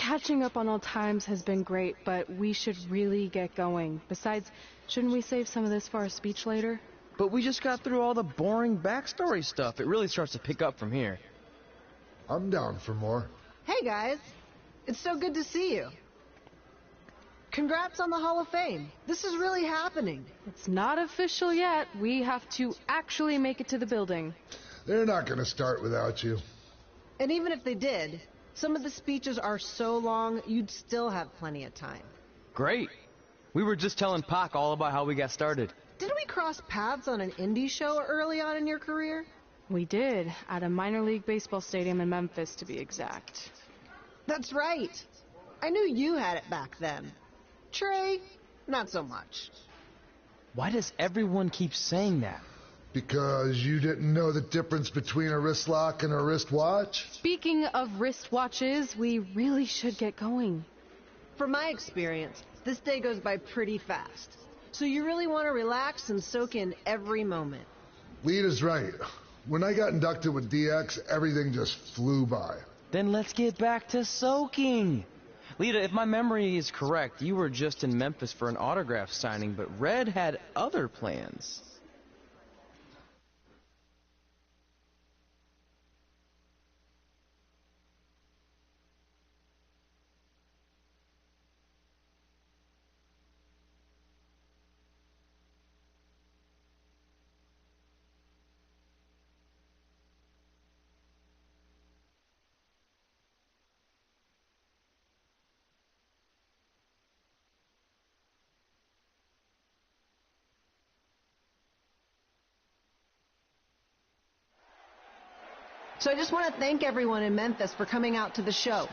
Catching up on old times has been great, but we should really get going. Besides, shouldn't we save some of this for our speech later? But we just got through all the boring backstory stuff. It really starts to pick up from here. I'm down for more. Hey guys, it's so good to see you. Congrats on the Hall of Fame. This is really happening. It's not official yet. We have to actually make it to the building. They're not going to start without you. And even if they did, some of the speeches are so long, you'd still have plenty of time. Great. We were just telling Pac all about how we got started. Didn't we cross paths on an indie show early on in your career? We did, at a minor league baseball stadium in Memphis, to be exact. That's right. I knew you had it back then. Trey, not so much. Why does everyone keep saying that? Because you didn't know the difference between a wrist lock and a wristwatch? Speaking of wristwatches, we really should get going. From my experience, this day goes by pretty fast. So you really want to relax and soak in every moment. Lita's right. When I got inducted with DX, everything just flew by. Then let's get back to soaking. Lita, if my memory is correct, you were just in Memphis for an autograph signing, but Red had other plans. So I just want to thank everyone in Memphis for coming out to the show.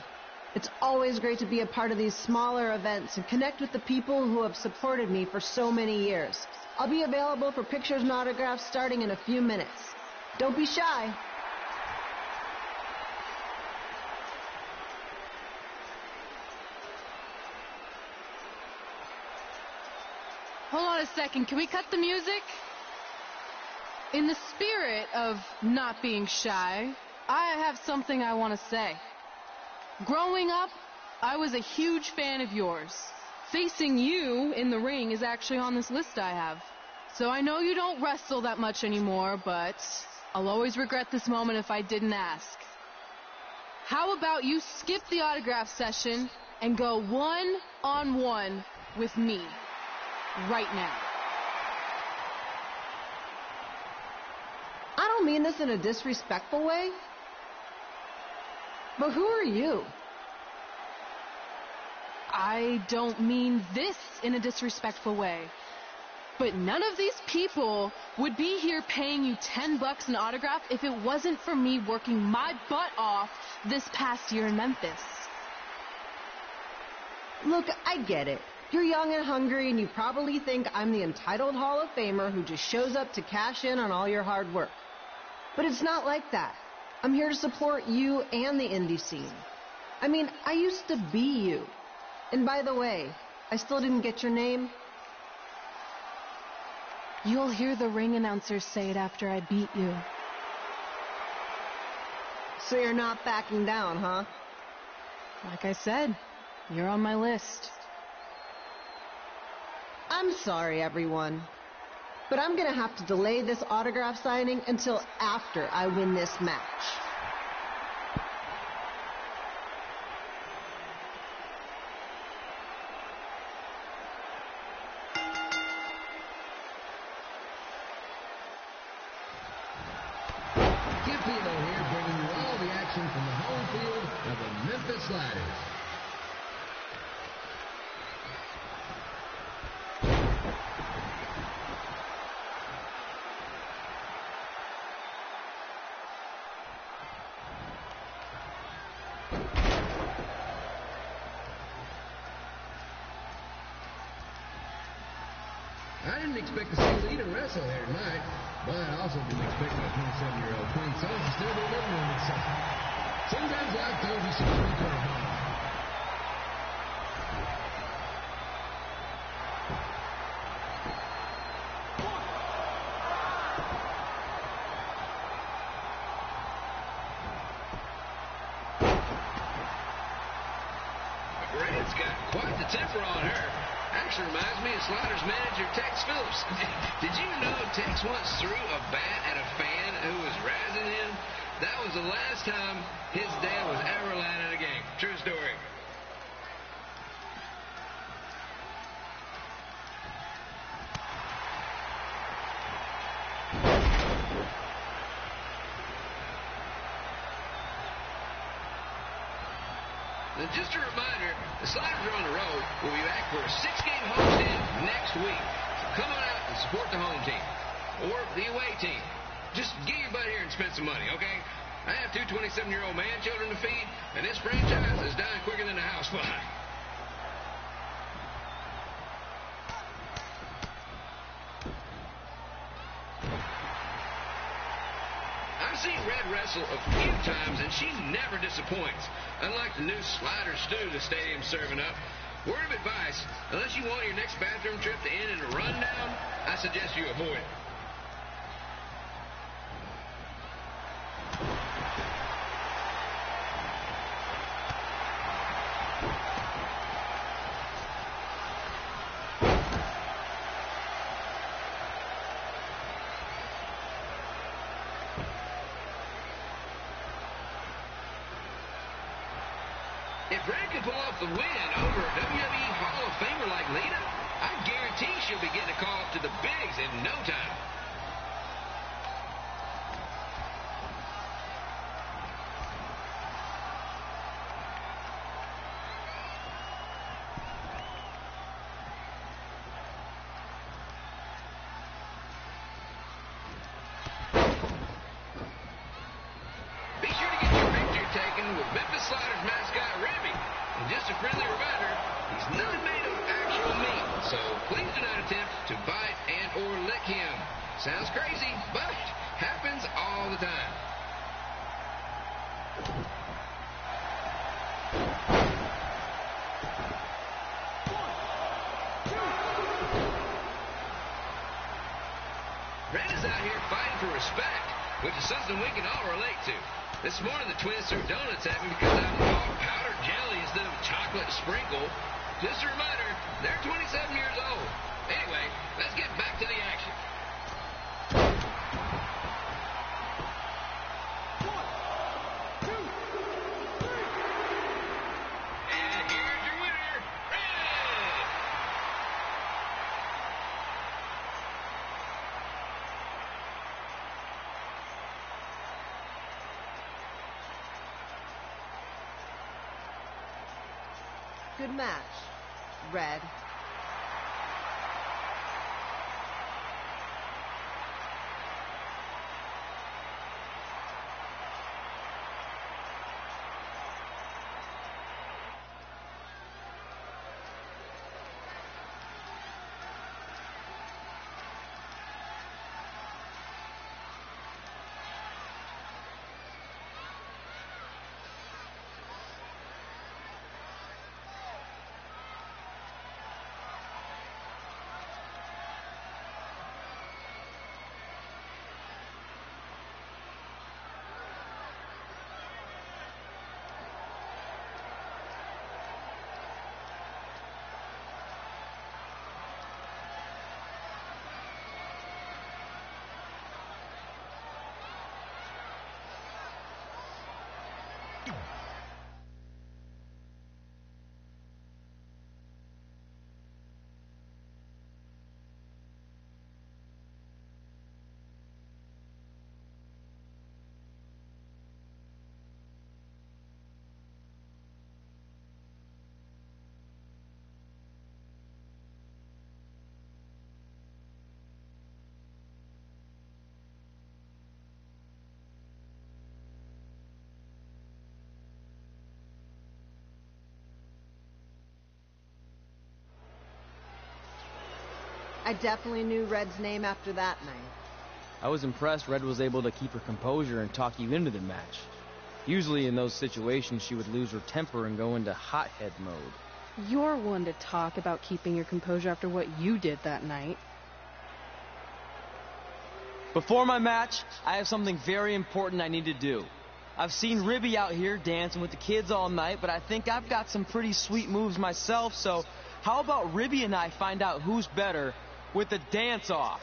It's always great to be a part of these smaller events and connect with the people who have supported me for so many years. I'll be available for pictures and autographs starting in a few minutes. Don't be shy. Hold on a second, can we cut the music? In the spirit of not being shy, I have something I want to say. Growing up, I was a huge fan of yours. Facing you in the ring is actually on this list I have. So I know you don't wrestle that much anymore, but I'll always regret this moment if I didn't ask. How about you skip the autograph session and go one-on-one with me right now? I don't mean this in a disrespectful way, but who are you? I don't mean this in a disrespectful way, but none of these people would be here paying you $10 an autograph if it wasn't for me working my butt off this past year in Memphis. Look, I get it. You're young and hungry, and you probably think I'm the entitled Hall of Famer who just shows up to cash in on all your hard work. But it's not like that. I'm here to support you and the indie scene. I mean, I used to be you. And by the way, I still didn't get your name. You'll hear the ring announcers say it after I beat you. So you're not backing down, huh? Like I said, you're on my list. I'm sorry, everyone. But I'm gonna have to delay this autograph signing until after I win this match. Skip Pino here, bringing you all the action from the home field of the Memphis Sliders. I didn't expect to see Lita wrestle here tonight, but I also didn't expect my 27-year-old twin son to still be living with me. Sometimes life throws you some pretty curveballs. Red's got quite the temper on her. Actually reminds me of Sliders manager Tex Phillips. Did you know Tex once threw a bat at a fan who was razzing him? That was the last time his dad was ever allowed in a game. True story. And just a reminder, the Sliders are on the road. We'll be back for a 6-game homestand next week. So come on out and support the home team or the away team. Just get your butt here and spend some money, okay? I have 2 27-year-old man children to feed, and this franchise is dying quicker than a house fly. I've seen Red wrestle a few times, and she never disappoints. Unlike the new slider stew the stadium's serving up. Word of advice, unless you want your next bathroom trip to end in a rundown, I suggest you avoid it. If Red can pull off the win over a WWE Hall of Famer like Lita, I guarantee she'll be getting a call up to the bigs in no time. Be sure to get your picture taken with Memphis Sliders mascot Remy. And just a friendly reminder, he's not made of actual meat, so please do not attempt to bite and or lick him. Sounds crazy, but happens all the time. Red is out here fighting for respect, which is something we can all relate to. This morning, the twins threw donuts at me because I bought powdered jelly instead of chocolate sprinkle. Just a reminder, they're 27 years old. Anyway, let's get back to the action. And here's your winner, Red! Good match, Red. I definitely knew Red's name after that night. I was impressed Red was able to keep her composure and talk you into the match. Usually in those situations she would lose her temper and go into hothead mode. You're one to talk about keeping your composure after what you did that night. Before my match, I have something very important I need to do. I've seen Ribby out here dancing with the kids all night, but I think I've got some pretty sweet moves myself, so how about Ribby and I find out who's better with the dance-off?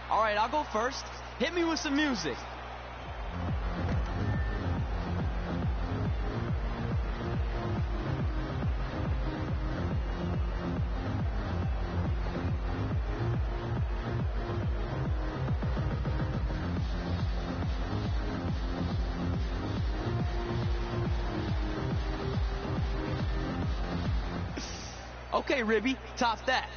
All right, I'll go first. Hit me with some music. Okay, Ribby, top that.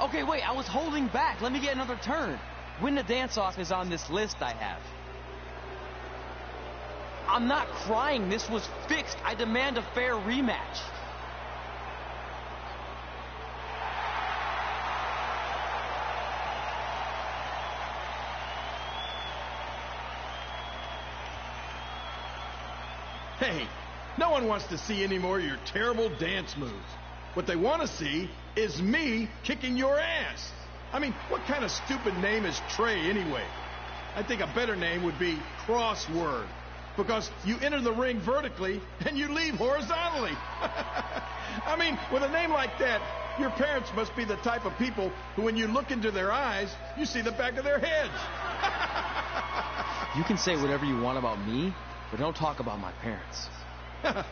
Okay, wait, I was holding back. Let me get another turn. Win the dance-off is on this list I have. I'm not crying. This was fixed. I demand a fair rematch. Hey, no one wants to see any more of your terrible dance moves. What they want to see is me kicking your ass. I mean, what kind of stupid name is Trey anyway? I think a better name would be Crossword, because you enter the ring vertically and you leave horizontally. I mean, with a name like that, your parents must be the type of people who, when you look into their eyes, you see the back of their heads. You can say whatever you want about me, but don't talk about my parents.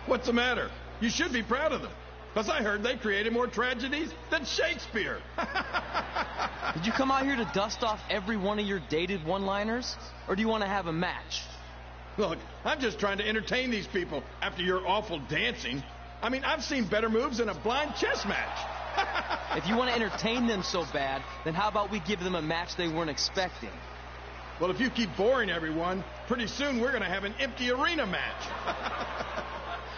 What's the matter? You should be proud of them. Because I heard they created more tragedies than Shakespeare. Did you come out here to dust off every one of your dated one-liners? Or do you want to have a match? Look, I'm just trying to entertain these people after your awful dancing. I mean, I've seen better moves in a blind chess match. If you want to entertain them so bad, then how about we give them a match they weren't expecting? Well, if you keep boring everyone, pretty soon we're going to have an empty arena match.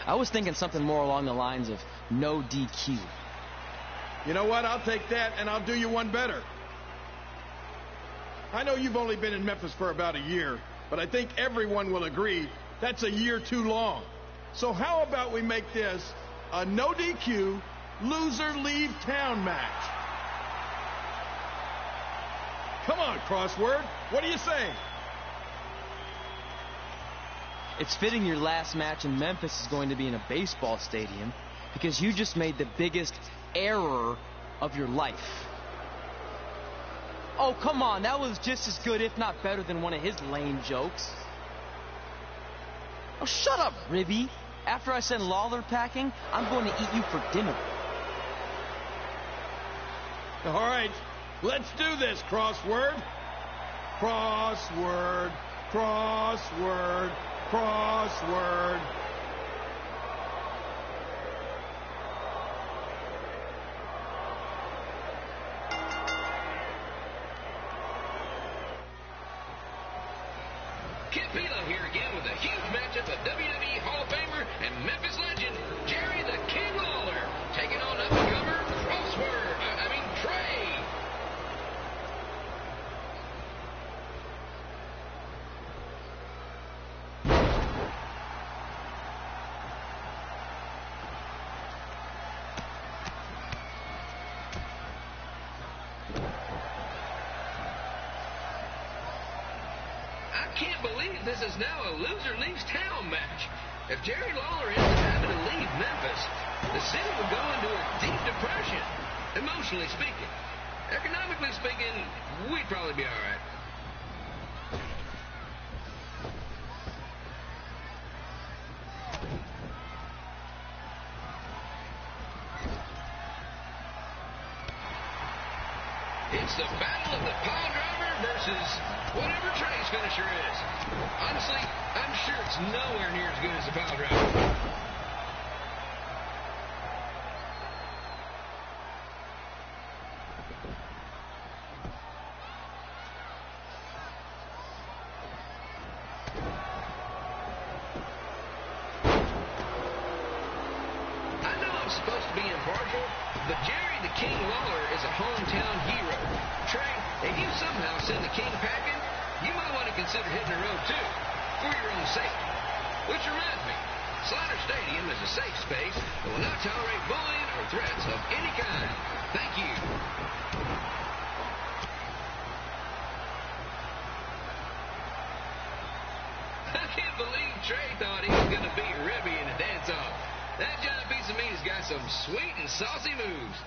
I was thinking something more along the lines of no DQ. You know what? I'll take that, and I'll do you one better. I know you've only been in Memphis for about a year, but I think everyone will agree that's a year too long. So how about we make this a no DQ, loser leave town match? Come on, Crossword. What do you say? It's fitting your last match in Memphis is going to be in a baseball stadium because you just made the biggest error of your life. Oh, come on. That was just as good, if not better, than one of his lame jokes. Oh, shut up, Ribby. After I send Lawler packing, I'm going to eat you for dinner. All right. Let's do this, Crossword. Crossword. Crossword. Crossword. Kid Pilo here again with a huge matchup of WWE Hall of Famer and Memphis legend Jerry the King Lawler taking on up-and-comer Trey. I can't believe this is now a loser leaves town match. If Jerry Lawler ends up having to leave Memphis, the city would go into a deep depression, emotionally speaking. Economically speaking, we'd probably be all right. It's the battle of the pile driver versus whatever Trey's finisher is. Honestly, I'm sure it's nowhere near as good as the pile driver. Supposed to be impartial, but Jerry the King Lawler is a hometown hero. Trey, if you somehow send the King packing, you might want to consider hitting the road too, for your own safety. Which reminds me, Slaughter Stadium is a safe space that will not tolerate bullying or threats of any kind. Thank you. I can't believe Trey thought he was going to beat Ribby in a dance-off. That giant piece of meat has got some sweet and saucy moves.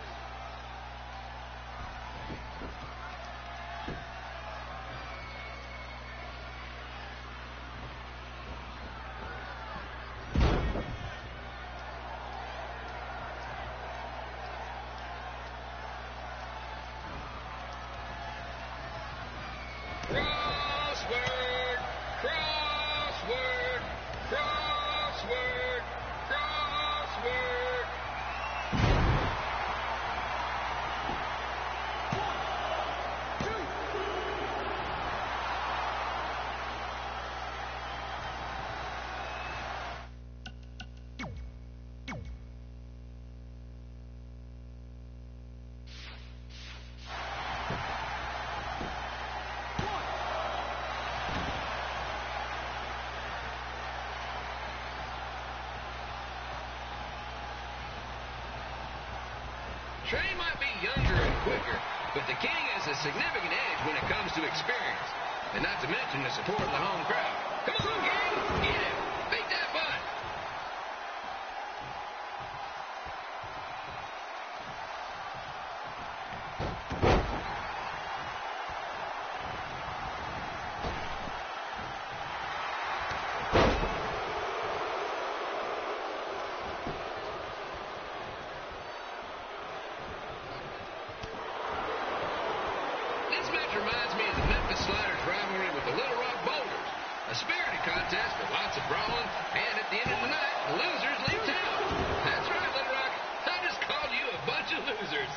Crossword, crossword, crossword, crossword. Trey might be younger and quicker, but the King has a significant edge when it comes to experience, and not to mention the support of the home crowd. Come on, King! Get him! Beat that butt! Reminds me of the Memphis Sliders rivalry with the Little Rock Boulders. A spirited contest with lots of brawling, and at the end of the night, the losers leave town. That's right, Little Rock. I just called you a bunch of losers.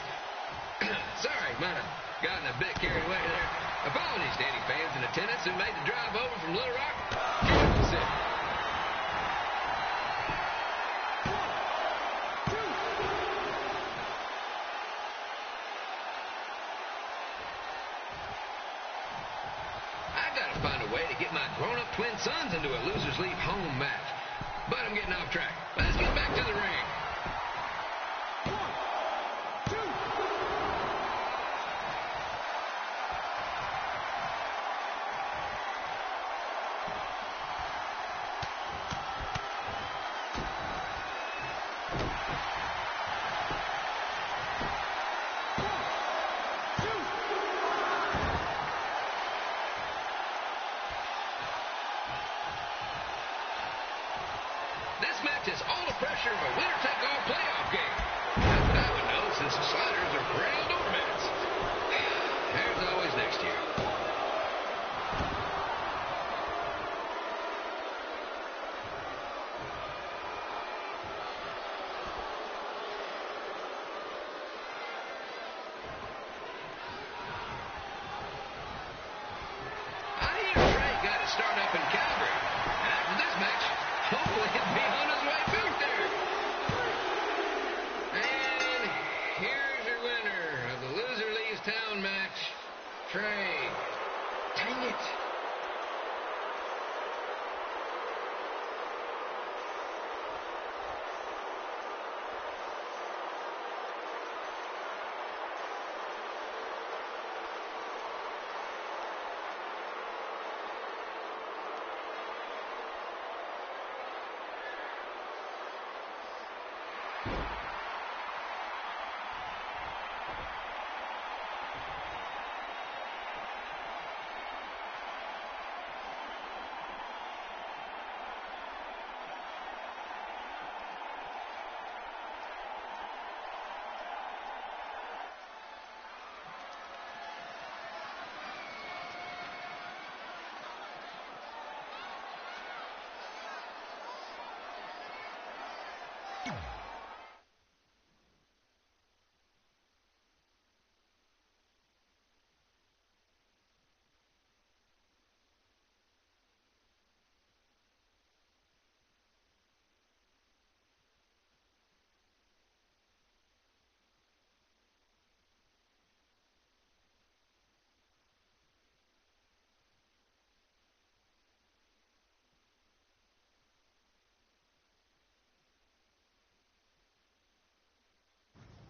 Sorry, might have gotten a bit carried away there. Apologies to any fans in attendance who made the drive over from Little Rock to Kansas City. Find a way to get my grown-up twin sons into a losers leave home match. But I'm getting off track. Let's get back to the ring. This match has all the pressure of a winner-take-all playoff game. That's what I would know, since the Sliders are perennial doormats. There's always next year. I hear Trey got his start up in Calgary. And after this match, hopefully he'll be on his way back there. And here's your winner of the Loser Leaves Town match, Trey. Dang it.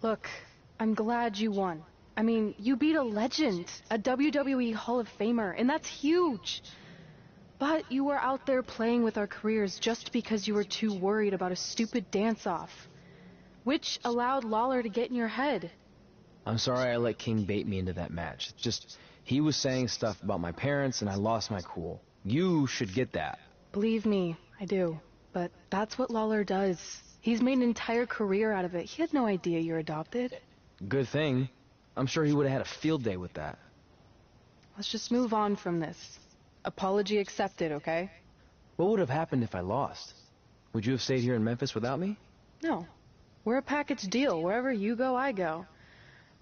Look, I'm glad you won. I mean, you beat a legend, a WWE Hall of Famer, and that's huge. But you were out there playing with our careers just because you were too worried about a stupid dance-off, which allowed Lawler to get in your head. I'm sorry I let King bait me into that match. Just, he was saying stuff about my parents and I lost my cool. You should get that. Believe me, I do. But that's what Lawler does. He's made an entire career out of it. He had no idea you're adopted. Good thing. I'm sure he would have had a field day with that. Let's just move on from this. Apology accepted, okay? What would have happened if I lost? Would you have stayed here in Memphis without me? No. We're a package deal. Wherever you go, I go.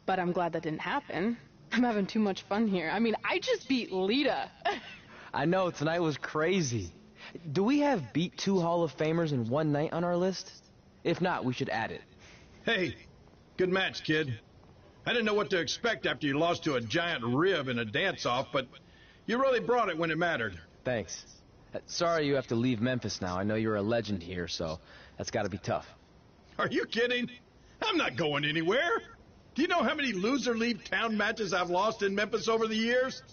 But I'm glad that didn't happen. I'm having too much fun here. I mean, I just beat Lita. I know, tonight was crazy. Do we have beat 2 Hall of Famers in one night on our list? If not, we should add it. Hey, good match, kid. I didn't know what to expect after you lost to a giant rib in a dance-off, but you really brought it when it mattered. Thanks. Sorry you have to leave Memphis now. I know you're a legend here, so that's gotta be tough. Are you kidding? I'm not going anywhere. Do you know how many loser leave town matches I've lost in Memphis over the years?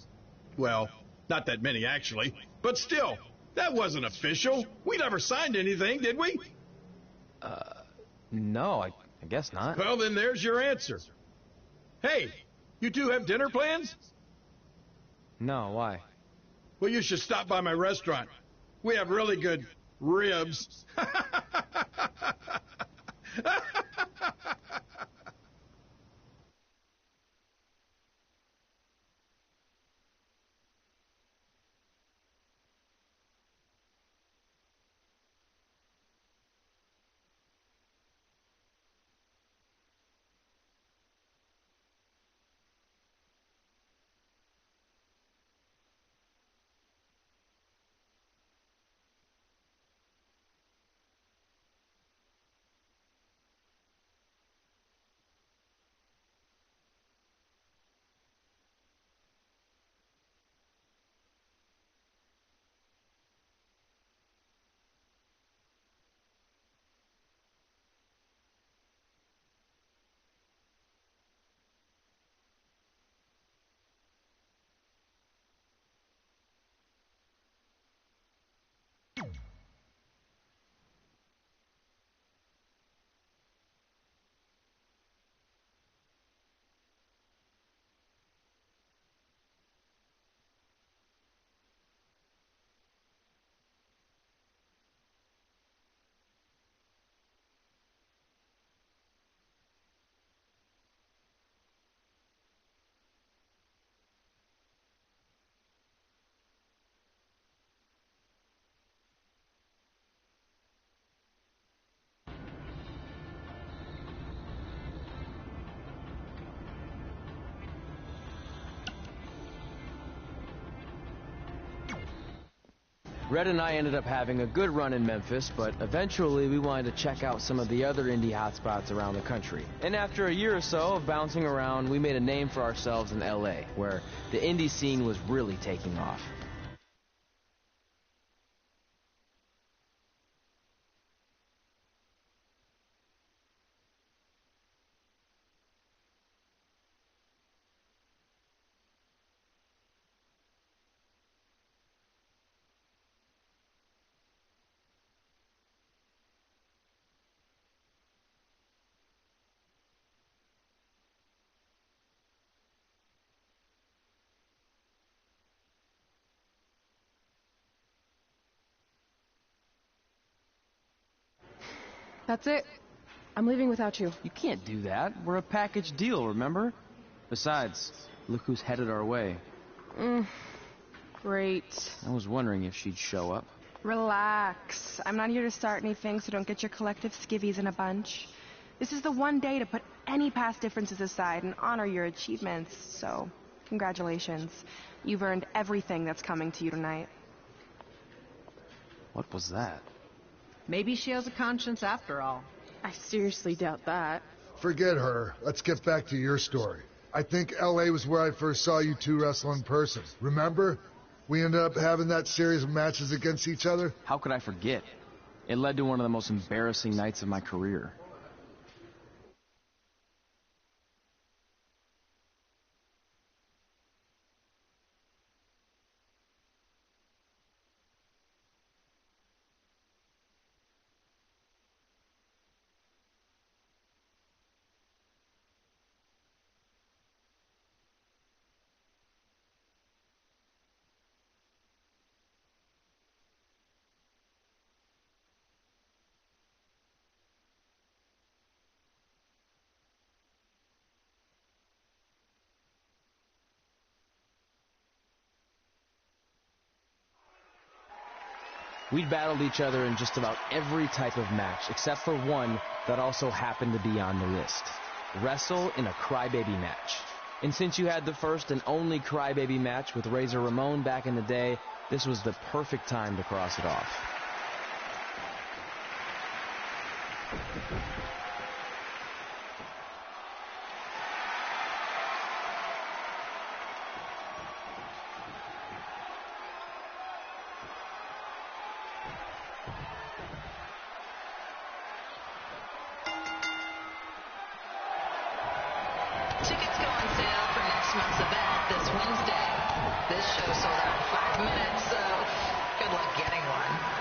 Well, not that many actually, but still, that wasn't official. We never signed anything, did we? No, I guess not. Well, then there's your answer. Hey, you two have dinner plans? No, why? Well, you should stop by my restaurant. We have really good ribs. Red and I ended up having a good run in Memphis, but eventually we wanted to check out some of the other indie hotspots around the country. And after a year or so of bouncing around, we made a name for ourselves in LA, where the indie scene was really taking off. That's it. I'm leaving without you. You can't do that. We're a package deal, remember? Besides, look who's headed our way. Great. I was wondering if she'd show up. Relax. I'm not here to start anything, so don't get your collective skivvies in a bunch. This is the one day to put any past differences aside and honor your achievements, so congratulations. You've earned everything that's coming to you tonight. What was that? Maybe she has a conscience after all. I seriously doubt that. Forget her. Let's get back to your story. I think L.A. was where I first saw you two wrestle in person. Remember? We ended up having that series of matches against each other. How could I forget? It led to one of the most embarrassing nights of my career. We'd battled each other in just about every type of match, except for one that also happened to be on the list. Wrestle in a Crybaby match. And since you had the first and only Crybaby match with Razor Ramon back in the day, this was the perfect time to cross it off. Tickets go on sale for next month's event this Wednesday. This show sold out in 5 minutes, so good luck getting one.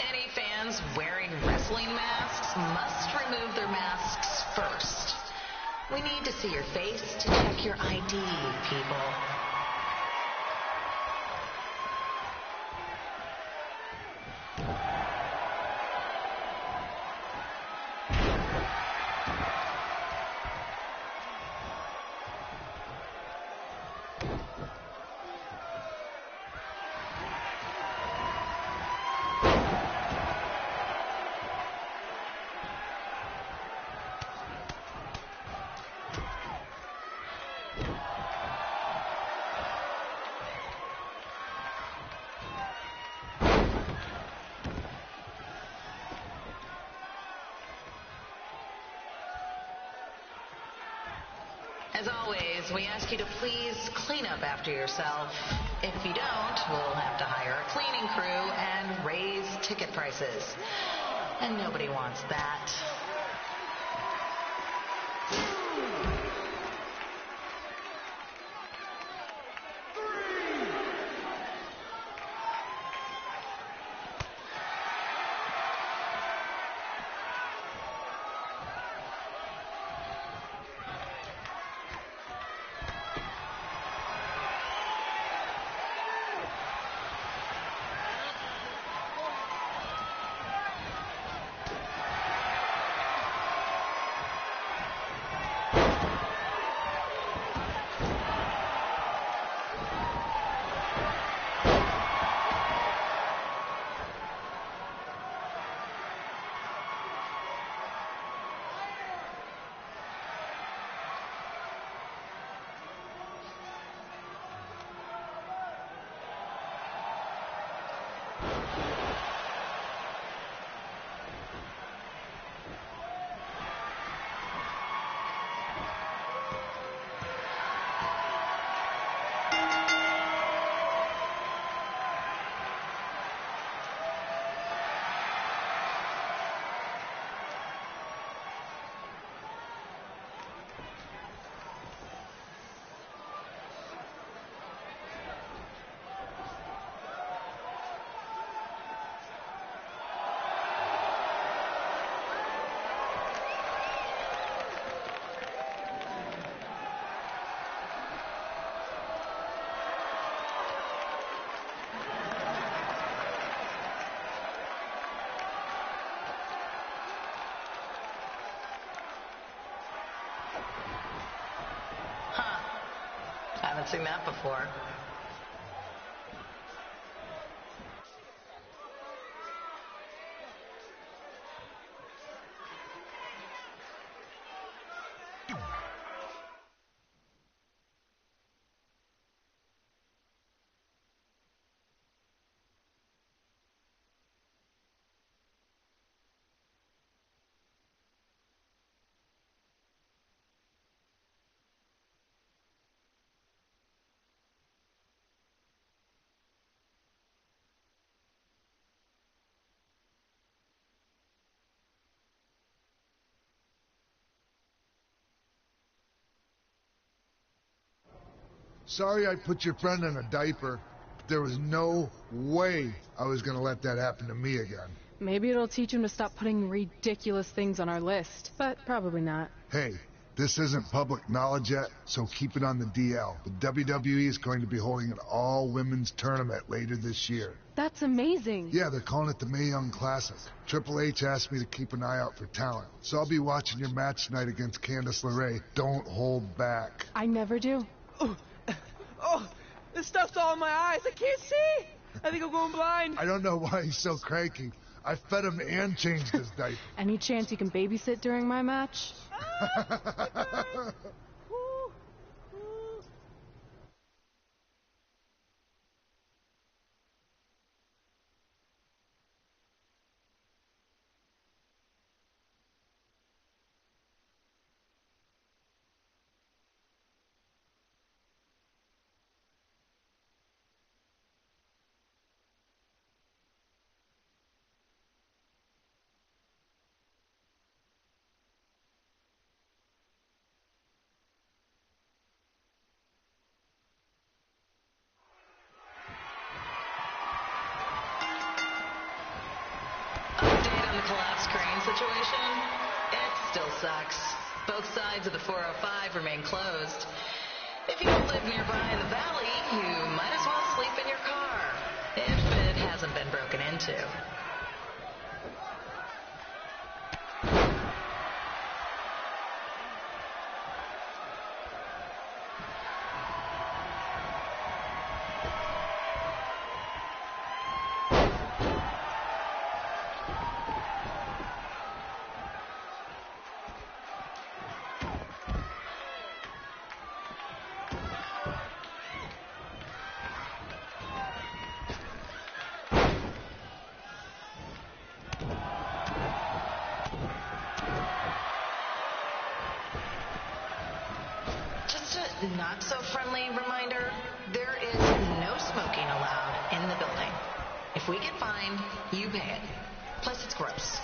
Any fans wearing wrestling masks must remove their masks first. We need to see your face to check your ID, people. As always, we ask you to please clean up after yourself. If you don't, we'll have to hire a cleaning crew and raise ticket prices. And nobody wants that. haven't seen that before. Sorry I put your friend in a diaper. There was no way I was gonna let that happen to me again. Maybe it'll teach him to stop putting ridiculous things on our list, but probably not. Hey, this isn't public knowledge yet, so keep it on the DL. The WWE is going to be holding an all-women's tournament later this year. That's amazing. Yeah, they're calling it the Mae Young Classic. Triple H asked me to keep an eye out for talent, so I'll be watching your match tonight against Candice LeRae. Don't hold back. I never do. Oh, this stuff's all in my eyes. I can't see. I think I'm going blind. I don't know why he's so cranky. I fed him and changed his diaper. Any chance you can babysit during my match? Collapsed crane situation? It still sucks. Both sides of the 405 remain closed. If you don't live nearby in the valley, you might as well sleep in your car, if it hasn't been broken into. Not so friendly reminder, there is no smoking allowed in the building. If we get fined, you pay it. Plus it's gross.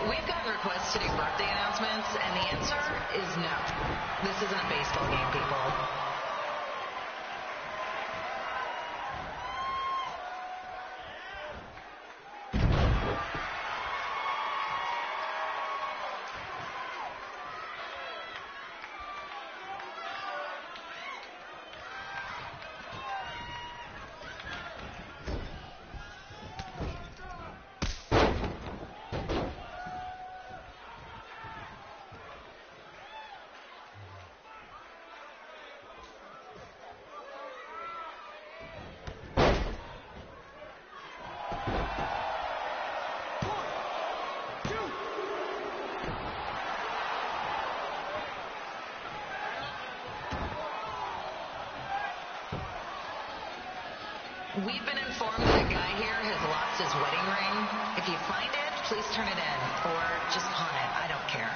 We've gotten requests to do birthday announcements, and the answer is no. This isn't a baseball game, people. We've been informed that a guy here has lost his wedding ring. If you find it, please turn it in, or just pawn it. I don't care.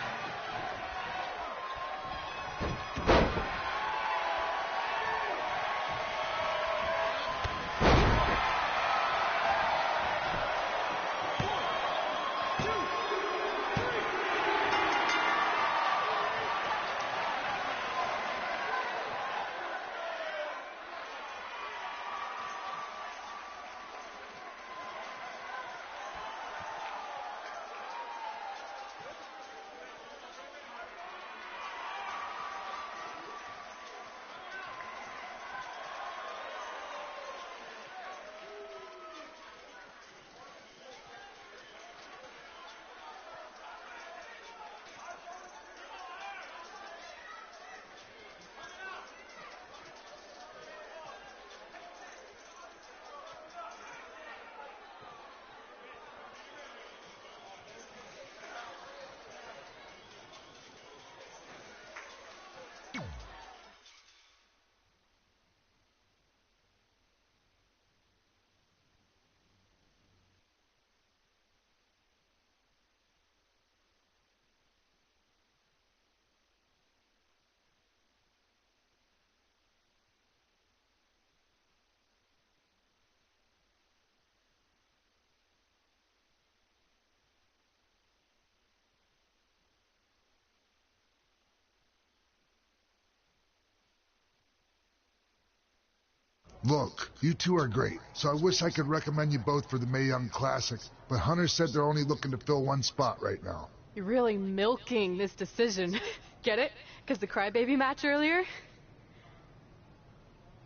Look, you two are great, so I wish I could recommend you both for the Mae Young Classic, but Hunter said they're only looking to fill one spot right now. You're really milking this decision. Get it? Because the crybaby match earlier?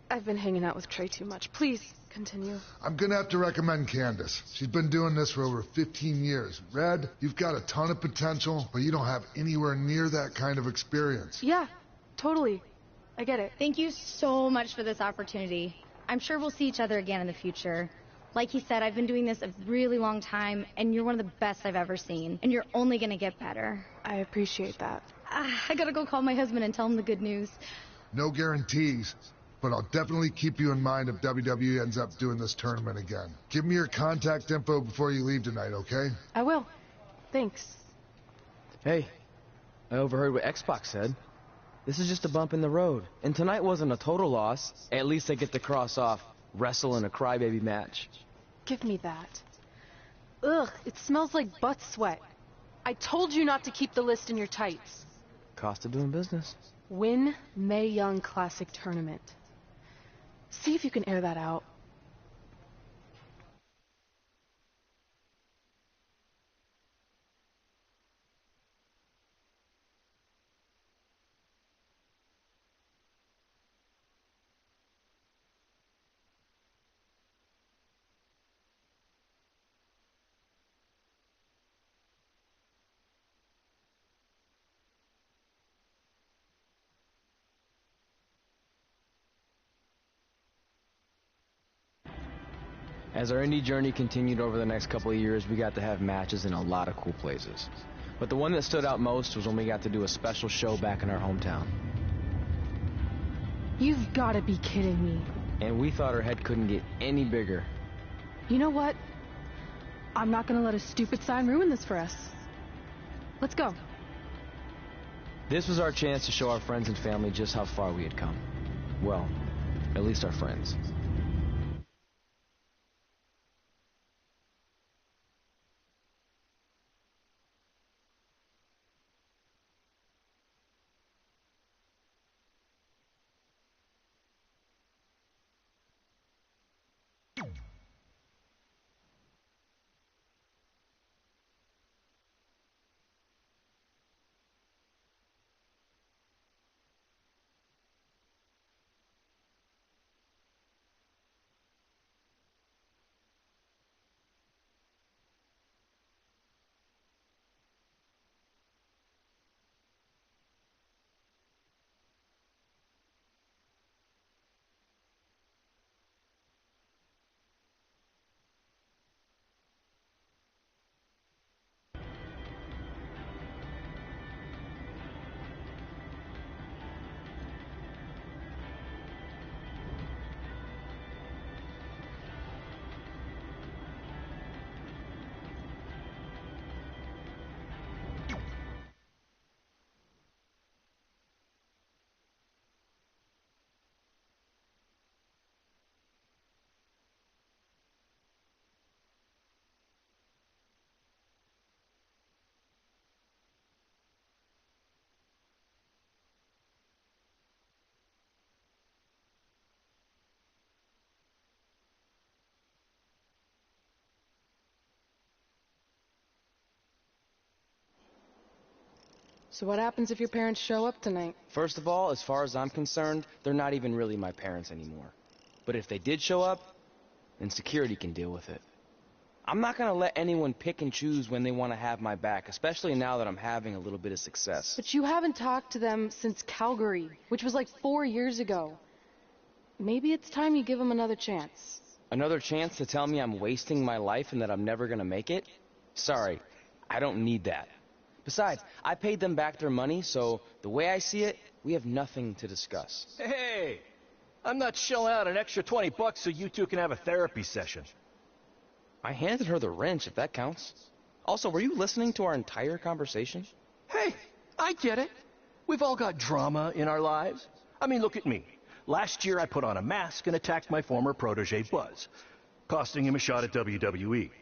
I've been hanging out with Trey too much. Please, continue. I'm gonna have to recommend Candace. She's been doing this for over 15 years. Red, you've got a ton of potential, but you don't have anywhere near that kind of experience. Yeah, totally. I get it. Thank you so much for this opportunity. I'm sure we'll see each other again in the future. Like he said, I've been doing this a really long time, and you're one of the best I've ever seen. And you're only gonna get better. I appreciate that. I gotta go call my husband and tell him the good news. No guarantees, but I'll definitely keep you in mind if WWE ends up doing this tournament again. Give me your contact info before you leave tonight, okay? I will. Thanks. Hey, I overheard what Xbox said. This is just a bump in the road. And tonight wasn't a total loss. At least I get to cross off wrestle in a crybaby match. Give me that. Ugh, it smells like butt sweat. I told you not to keep the list in your tights. Cost of doing business. Win Mae Young Classic Tournament. See if you can air that out. As our indie journey continued over the next couple of years, we got to have matches in a lot of cool places. But the one that stood out most was when we got to do a special show back in our hometown. You've got to be kidding me. And we thought our head couldn't get any bigger. You know what? I'm not going to let a stupid sign ruin this for us. Let's go. This was our chance to show our friends and family just how far we had come. Well, at least our friends. So what happens if your parents show up tonight? First of all, as far as I'm concerned, they're not even really my parents anymore. But if they did show up, then security can deal with it. I'm not gonna let anyone pick and choose when they want to have my back, especially now that I'm having a little bit of success. But you haven't talked to them since Calgary, which was like 4 years ago. Maybe it's time you give them another chance. Another chance to tell me I'm wasting my life and that I'm never gonna make it? Sorry, I don't need that. Besides, I paid them back their money, so the way I see it, we have nothing to discuss. Hey, I'm not shelling out an extra $20 so you two can have a therapy session. I handed her the wrench, if that counts. Also, were you listening to our entire conversation? Hey, I get it. We've all got drama in our lives. I mean, look at me. Last year I put on a mask and attacked my former protege Buzz, costing him a shot at WWE.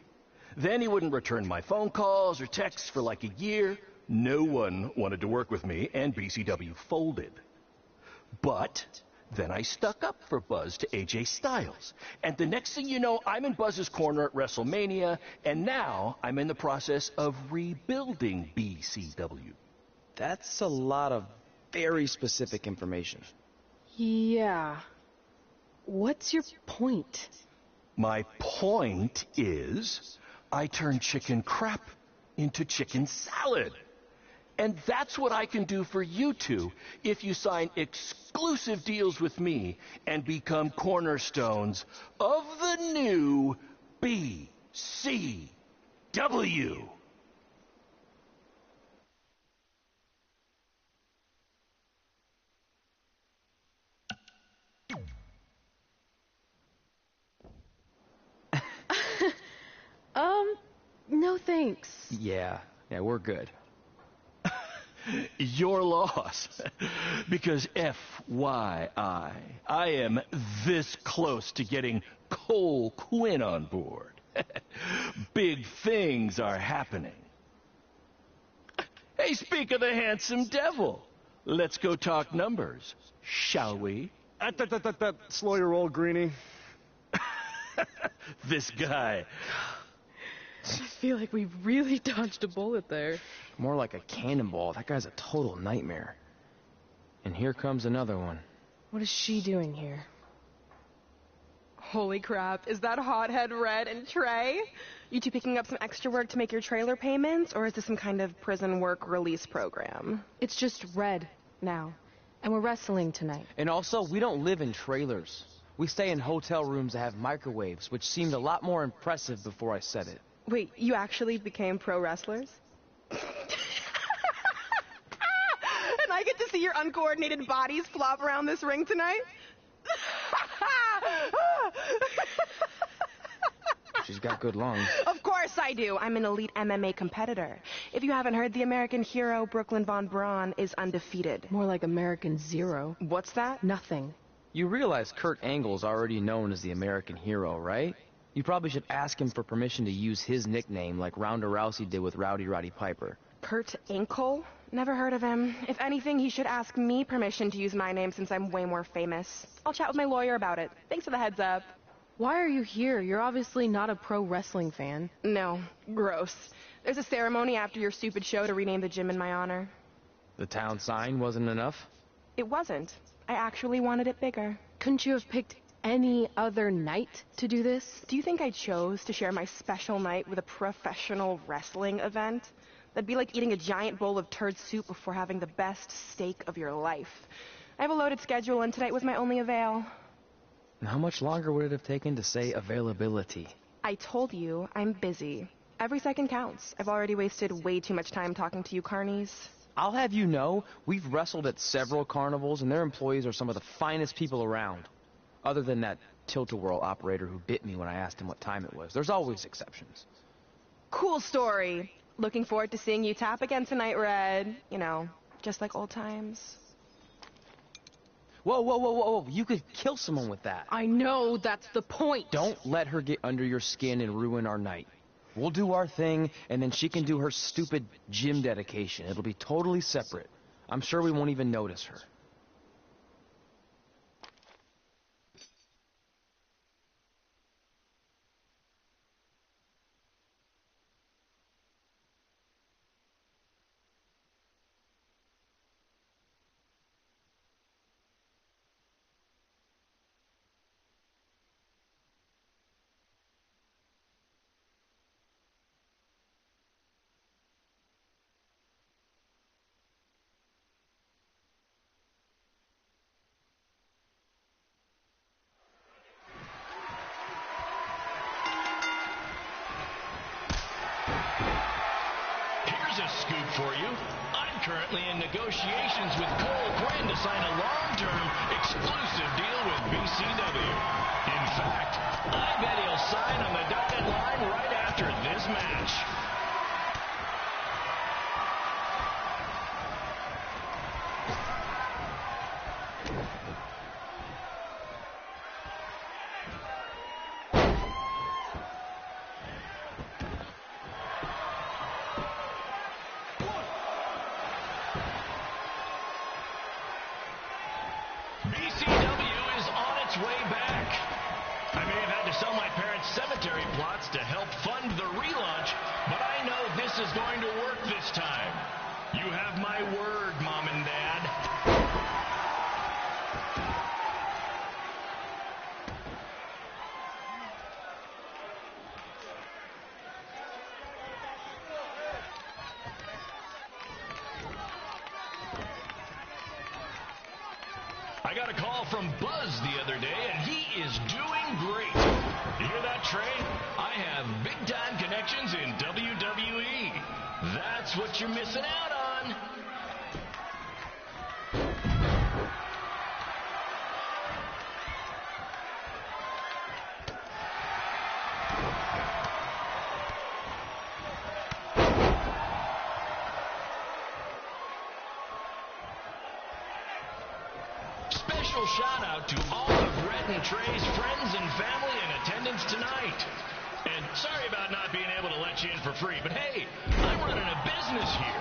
Then he wouldn't return my phone calls or texts for like a year. No one wanted to work with me, and BCW folded. But Then I stuck up for Buzz to AJ Styles. And the next thing you know, I'm in Buzz's corner at WrestleMania, and now I'm in the process of rebuilding BCW. That's a lot of very specific information. Yeah. What's your point? My point is, I turned chicken crap into chicken salad. And that's what I can do for you two if you sign exclusive deals with me and become cornerstones of the new BCW. No thanks. Yeah, we're good. Your loss. Because FYI, I am this close to getting Cole Quinn on board. Big things are happening. Hey, speak of the handsome devil. Let's go talk numbers, shall we? Slow your roll, Greenie. This guy. I feel like we really dodged a bullet there. More like a cannonball. That guy's a total nightmare. And here comes another one. What is she doing here? Holy crap, is that hothead Red and Trey? You two picking up some extra work to make your trailer payments, or is this some kind of prison work release program? It's just Red now. And we're wrestling tonight. And also, we don't live in trailers. We stay in hotel rooms that have microwaves, which seemed a lot more impressive before I said it. Wait, you actually became pro wrestlers? And I get to see your uncoordinated bodies flop around this ring tonight? She's got good lungs. Of course I do. I'm an elite MMA competitor. If you haven't heard, the American hero, Brooklyn Von Braun, is undefeated. More like American Zero. What's that? Nothing. You realize Kurt Angle's already known as the American hero, right? You probably should ask him for permission to use his nickname like Ronda Rousey did with Rowdy Roddy Piper. Kurt Angle? Never heard of him. If anything, he should ask me permission to use my name since I'm way more famous. I'll chat with my lawyer about it. Thanks for the heads up. Why are you here? You're obviously not a pro wrestling fan. No. Gross. There's a ceremony after your stupid show to rename the gym in my honor. The town sign wasn't enough? It wasn't. I actually wanted it bigger. Couldn't you have picked any other night to do this? Do you think I chose to share my special night with a professional wrestling event? That'd be like eating a giant bowl of turd soup before having the best steak of your life. I have a loaded schedule, and tonight was my only avail. And how much longer would it have taken to say availability? I told you, I'm busy. Every second counts. I've already wasted way too much time talking to you carnies. I'll have you know, we've wrestled at several carnivals, and their employees are some of the finest people around. Other than that tilt-a-whirl operator who bit me when I asked him what time it was. There's always exceptions. Cool story. Looking forward to seeing you tap again tonight, Red. You know, just like old times. Whoa. You could kill someone with that. I know, that's the point. Don't let her get under your skin and ruin our night. We'll do our thing, and then she can do her stupid gym dedication. It'll be totally separate. I'm sure we won't even notice her. Here's a scoop for you. I'm currently in negotiations with Cole Quinn to sign a long-term exclusive deal with BCW. In fact, I bet he'll sign on the dotted line right after this match. BCW its way back. I may have had to sell my parents' cemetery plots to help fund the relaunch, but I know this is going to work this time. You have my word, Mom and Dad. I got a call from Buzz the other day, and he is doing great. You hear that, Trey? I have big-time connections in WWE. That's what you're missing out on. Special shout out to all of Brett and Trey's friends and family in attendance tonight. And sorry about not being able to let you in for free, but hey, I'm running a business here.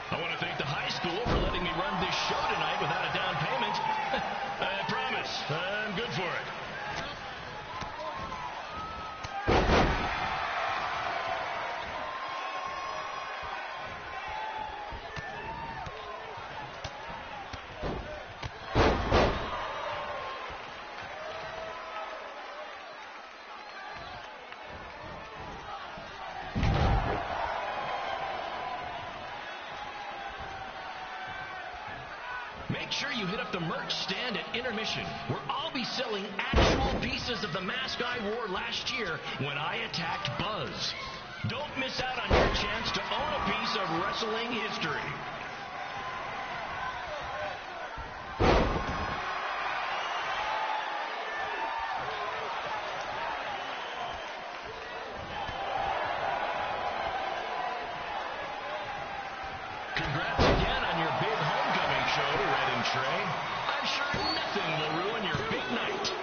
I want to thank the high school for letting me run this show tonight without a down payment. I promise, I'm good for it. Make sure you hit up the merch stand at intermission, where I'll be selling actual pieces of the mask I wore last year when I attacked Buzz. Don't miss out on your chance to own a piece of wrestling history. Congrats again on your big homecoming show, Red and Trey. I'm sure nothing will ruin your big night.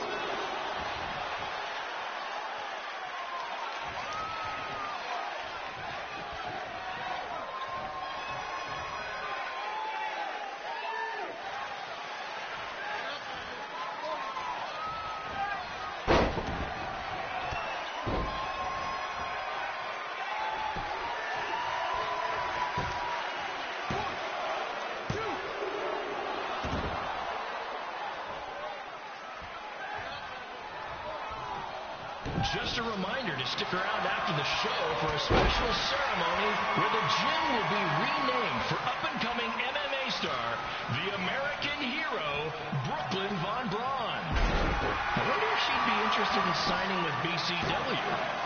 Just a reminder to stick around after the show for a special ceremony where the gym will be renamed for up-and-coming MMA star, the American hero, Brooklyn Von Braun. I wonder if she'd be interested in signing with BCW.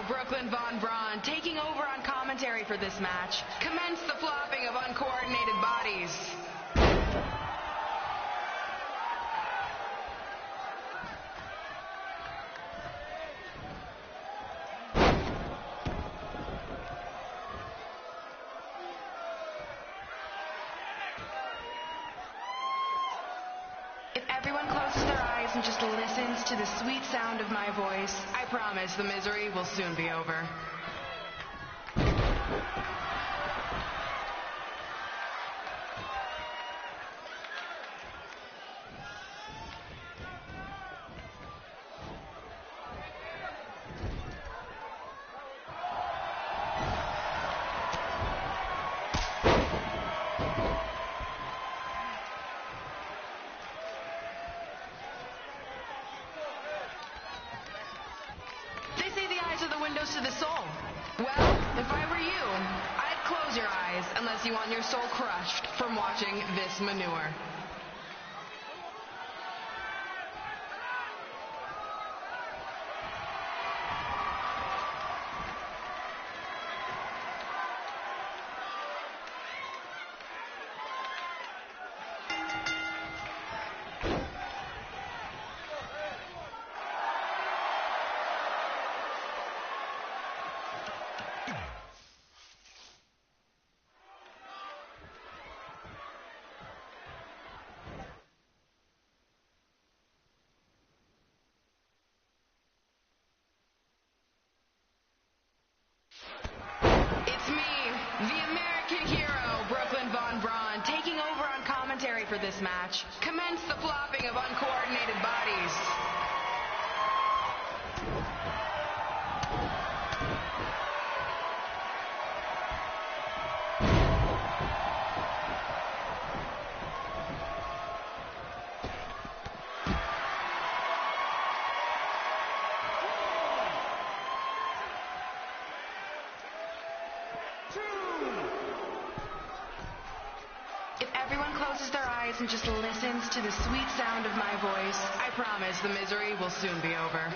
Brooklyn Von Braun taking over on commentary for this match. Commence the flopping of uncoordinated bodies. eyes and just listens to the sweet sound of my voice, I promise the misery will soon be over. To the soul. Well, if I were you, I'd close your eyes unless you want your soul crushed from watching this manure. For this match, commence the flopping of uncoordinated bodies. And just listens to the sweet sound of my voice, I promise the misery will soon be over.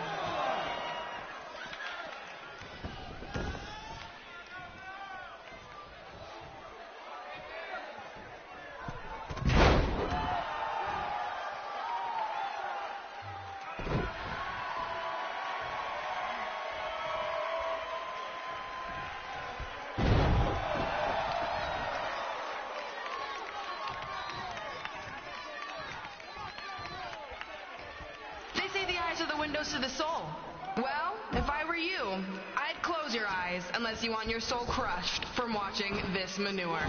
Windows to the soul. Well, if I were you, I'd close your eyes unless you want your soul crushed from watching this manure.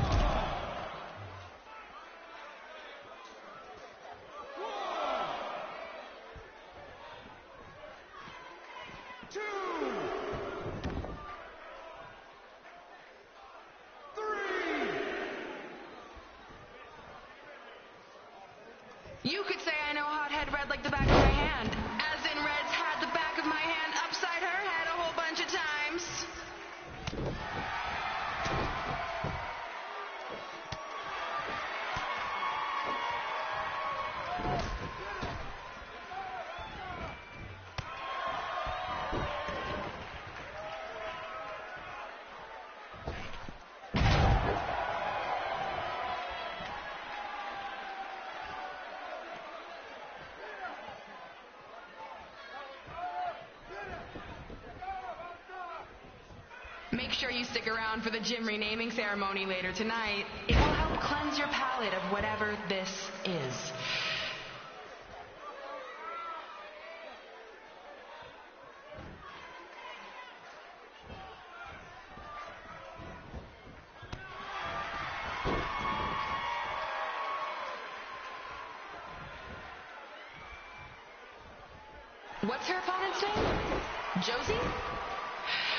You could say I know Hothead Red like the back of my hand. As in Red's had the back of my hand upside her head a whole bunch of times. Make sure you stick around for the gym renaming ceremony later tonight. It will help cleanse your palate of whatever this is. What's her opponent's name? Josie?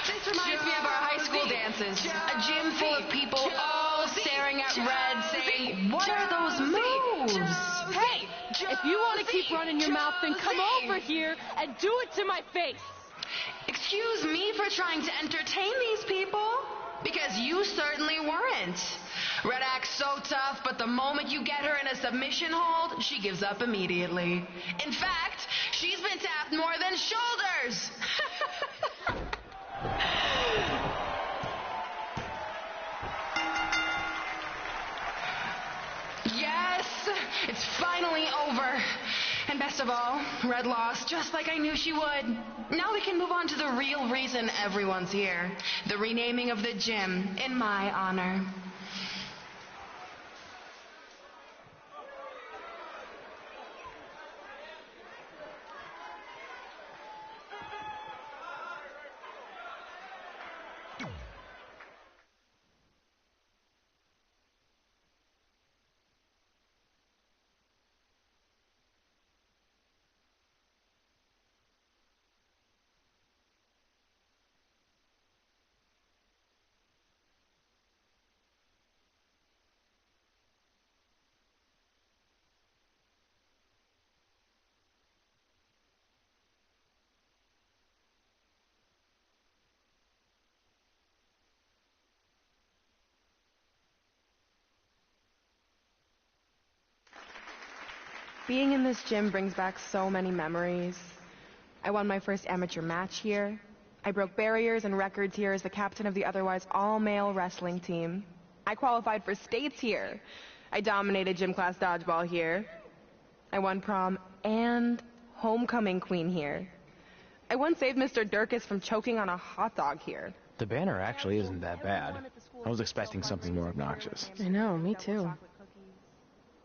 This reminds me of our high school dances. A gym full of people all staring at Red saying, "What are those moves?" Hey, if you want to keep running your mouth, then come over here and do it to my face. Excuse me for trying to entertain these people? Because you certainly weren't. Red acts so tough, but the moment you get her in a submission hold, she gives up immediately. In fact, she's been tapped more than shoulders. Yes, it's finally over. And best of all, Red lost just like I knew she would. Now we can move on to the real reason everyone's here. The renaming of the gym in my honor. Being in this gym brings back so many memories. I won my first amateur match here. I broke barriers and records here as the captain of the otherwise all-male wrestling team. I qualified for states here. I dominated gym class dodgeball here. I won prom and homecoming queen here. I once saved Mr. Durkis from choking on a hot dog here. The banner actually isn't that bad. I was expecting something more obnoxious. I know, me too.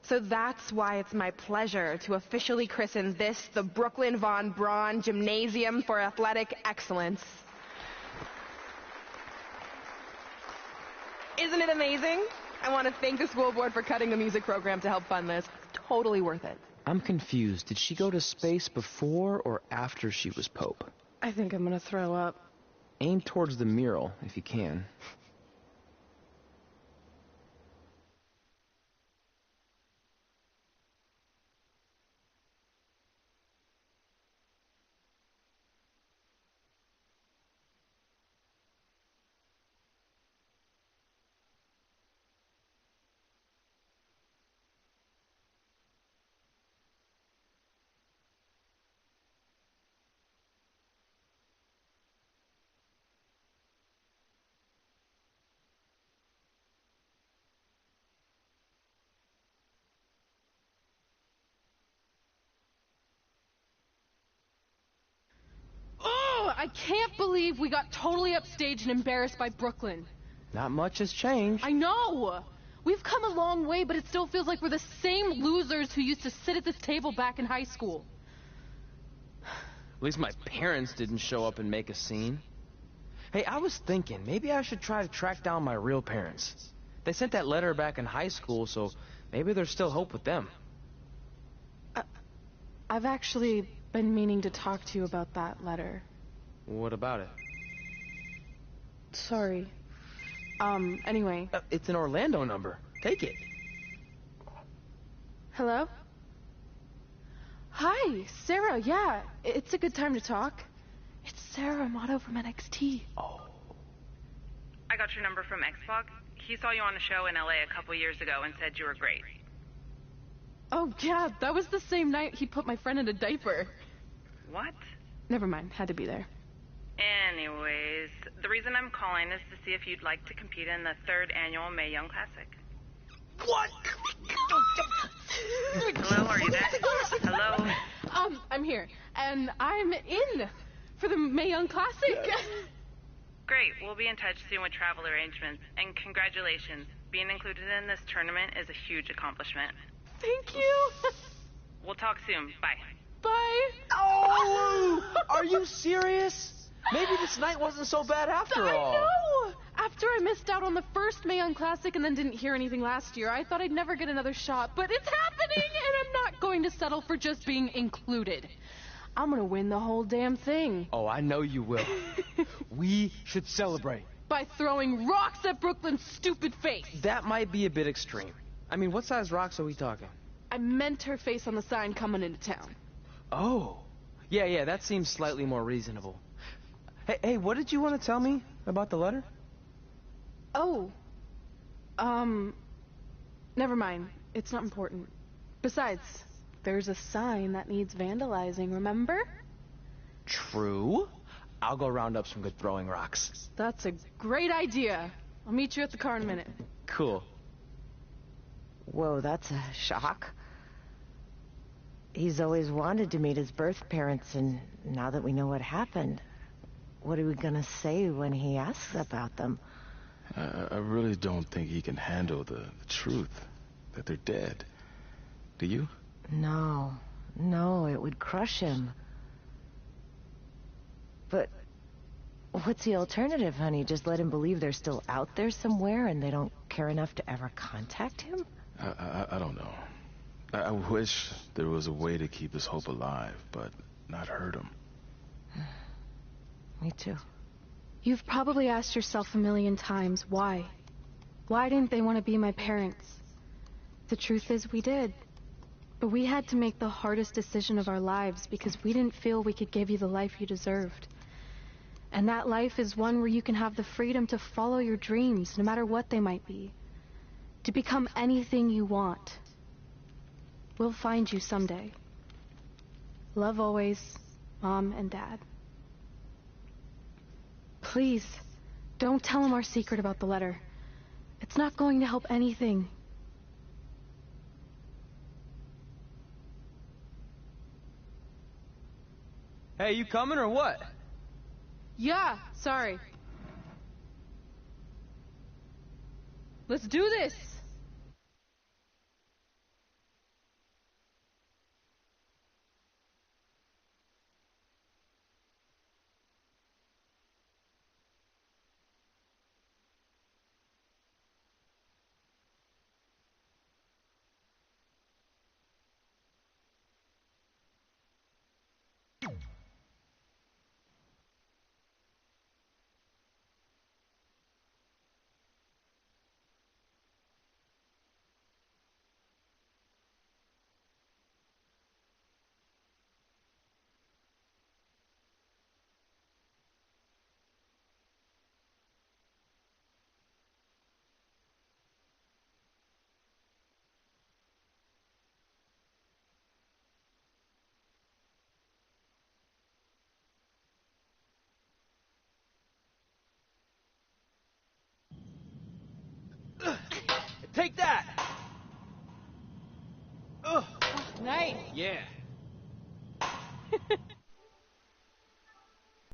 So that's why it's my pleasure to officially christen this the Brooklyn Von Braun Gymnasium for Athletic Excellence. Isn't it amazing? I want to thank the school board for cutting the music program to help fund this. Totally worth it. I'm confused. Did she go to space before or after she was Pope? I think I'm gonna throw up. Aim towards the mural, if you can. I can't believe we got totally upstaged and embarrassed by Brooklyn. Not much has changed. I know! We've come a long way, but it still feels like we're the same losers who used to sit at this table back in high school. At least my parents didn't show up and make a scene. Hey, I was thinking, maybe I should try to track down my real parents. They sent that letter back in high school, so maybe there's still hope with them. I've actually been meaning to talk to you about that letter. What about it? Sorry. Anyway. It's an Orlando number. Take it. Hello? Hi, Sarah, yeah. It's a good time to talk. It's Sarah Amato from NXT. Oh. I got your number from Xbox. He saw you on a show in LA a couple years ago and said you were great. Oh, yeah, that was the same night he put my friend in a diaper. What? Never mind, had to be there. Anyways, the reason I'm calling is to see if you'd like to compete in the 3rd annual Mae Young Classic. What? Hello, are you there? Hello? I'm here, and I'm in for the Mae Young Classic. Great, we'll be in touch soon with travel arrangements, and congratulations. Being included in this tournament is a huge accomplishment. Thank you. We'll talk soon. Bye. Bye. Oh! Are you serious? Maybe this night wasn't so bad after all. I know! After I missed out on the first Mae Young Classic and then didn't hear anything last year, I thought I'd never get another shot. But it's happening, and I'm not going to settle for just being included. I'm gonna win the whole damn thing. Oh, I know you will. We should celebrate. By throwing rocks at Brooklyn's stupid face. That might be a bit extreme. I mean, what size rocks are we talking? I meant her face on the sign coming into town. Oh. Yeah, that seems slightly more reasonable. Hey, what did you want to tell me about the letter? Oh. Never mind. It's not important. Besides, there's a sign that needs vandalizing, remember? True. I'll go round up some good throwing rocks. That's a great idea. I'll meet you at the car in a minute. Cool. Whoa, that's a shock. He's always wanted to meet his birth parents, and now that we know what happened, what are we gonna say when he asks about them? I really don't think he can handle the truth, that they're dead. Do you? No, it would crush him. But what's the alternative, honey? Just let him believe they're still out there somewhere and they don't care enough to ever contact him? I don't know. I wish there was a way to keep his hope alive, but not hurt him. Me too. You've probably asked yourself a million times, why? Why didn't they want to be my parents? The truth is, we did. But we had to make the hardest decision of our lives because we didn't feel we could give you the life you deserved. And that life is one where you can have the freedom to follow your dreams, no matter what they might be. To become anything you want. We'll find you someday. Love always, Mom and Dad. Please, don't tell him our secret about the letter. It's not going to help anything. Hey, you coming or what? Yeah, sorry. Let's do this! Take that! Ugh. Nice. Yeah.